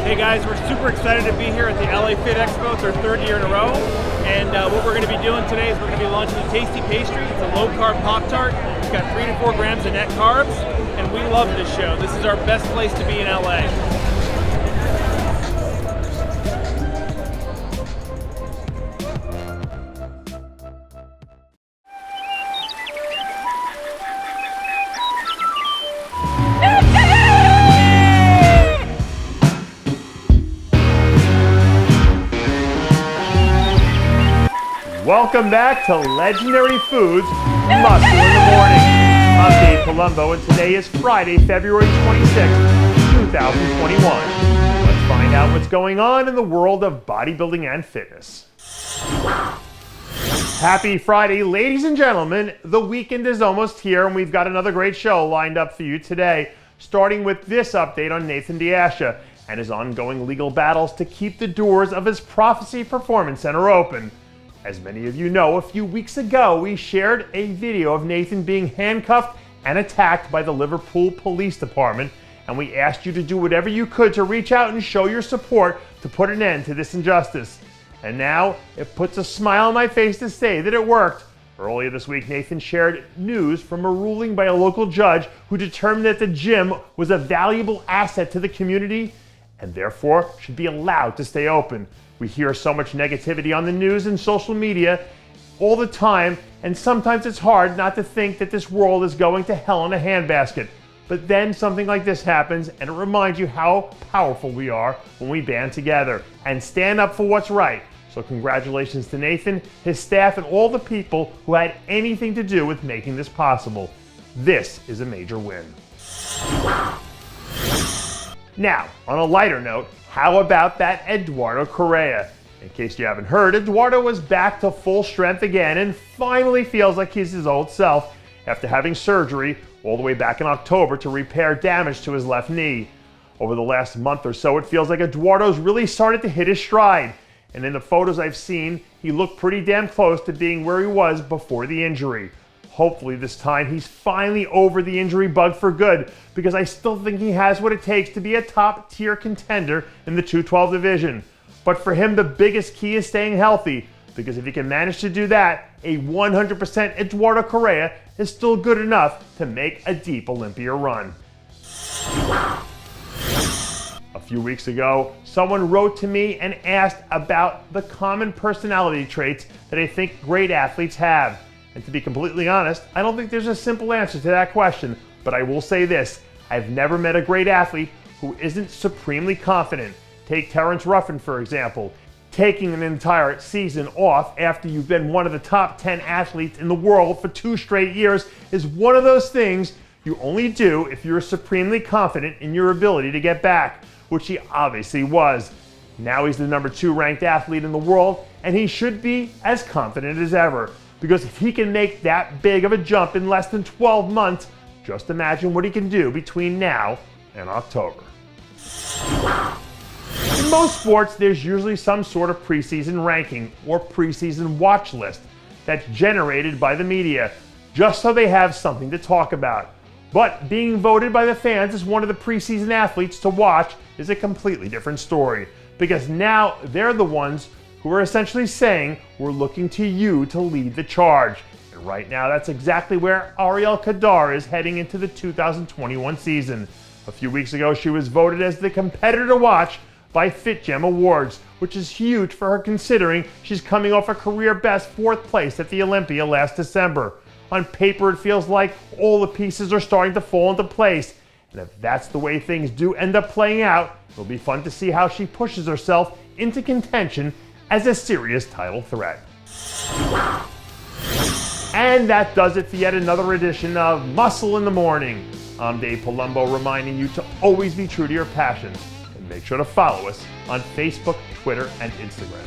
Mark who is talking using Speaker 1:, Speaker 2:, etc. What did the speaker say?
Speaker 1: Hey guys, we're super excited to be here at the LA Fit Expo. It's our third year in a row. And what we're going to be doing today is we're going to be launching a tasty pastry. It's a low-carb Pop-Tart. It's got 3 to 4 grams of net carbs. And we love this show. This is our best place to be in LA.
Speaker 2: Welcome back to Legendary Foods Muscle in the Morning. I'm Dave Palumbo, and today is Friday, February 26th, 2021. Let's find out what's going on in the world of bodybuilding and fitness. Happy Friday, ladies and gentlemen. The weekend is almost here, and we've got another great show lined up for you today, starting with this update on Nathan De Asha and his ongoing legal battles to keep the doors of his Prophecy Performance Center open. As many of you know, a few weeks ago, we shared a video of Nathan being handcuffed and attacked by the Liverpool Police Department, and we asked you to do whatever you could to reach out and show your support to put an end to this injustice. And now, it puts a smile on my face to say that it worked. Earlier this week, Nathan shared news from a ruling by a local judge who determined that the gym was a valuable asset to the community and therefore should be allowed to stay open. We hear so much negativity on the news and social media all the time, and sometimes it's hard not to think that this world is going to hell in a handbasket. But then something like this happens, and it reminds you how powerful we are when we band together and stand up for what's right. So congratulations to Nathan, his staff, and all the people who had anything to do with making this possible. This is a major win. Now, on a lighter note, how about that Eduardo Correa? In case you haven't heard, Eduardo was back to full strength again and finally feels like he's his old self after having surgery all the way back in October to repair damage to his left knee. Over the last month or so, it feels like Eduardo's really started to hit his stride. And in the photos I've seen, he looked pretty damn close to being where he was before the injury. Hopefully this time he's finally over the injury bug for good, because I still think he has what it takes to be a top tier contender in the 212 division. But for him, the biggest key is staying healthy, because if he can manage to do that, a 100% Eduardo Correa is still good enough to make a deep Olympia run. A few weeks ago, someone wrote to me and asked about the common personality traits that I think great athletes have. And to be completely honest, I don't think there's a simple answer to that question, but I will say this: I've never met a great athlete who isn't supremely confident. Take Terrence Ruffin, for example. Taking an entire season off after you've been one of the top 10 athletes in the world for 2 straight years is one of those things you only do if you're supremely confident in your ability to get back, which he obviously was. Now he's the number 2 ranked athlete in the world, and he should be as confident as ever. Because if he can make that big of a jump in less than 12 months, just imagine what he can do between now and October. In most sports, there's usually some sort of preseason ranking or preseason watch list that's generated by the media, just so they have something to talk about. But being voted by the fans as one of the preseason athletes to watch is a completely different story, because now they're the ones who are essentially saying, we're looking to you to lead the charge. And right now, that's exactly where Ariel Khadr is heading into the 2021 season. A few weeks ago, she was voted as the competitor to watch by FitGem Awards, which is huge for her considering she's coming off a career best 4th place at the Olympia last December. On paper, it feels like all the pieces are starting to fall into place. And if that's the way things do end up playing out, it'll be fun to see how she pushes herself into contention as a serious title threat. And that does it for yet another edition of Muscle in the Morning. I'm Dave Palumbo, reminding you to always be true to your passions, and make sure to follow us on Facebook, Twitter, and Instagram.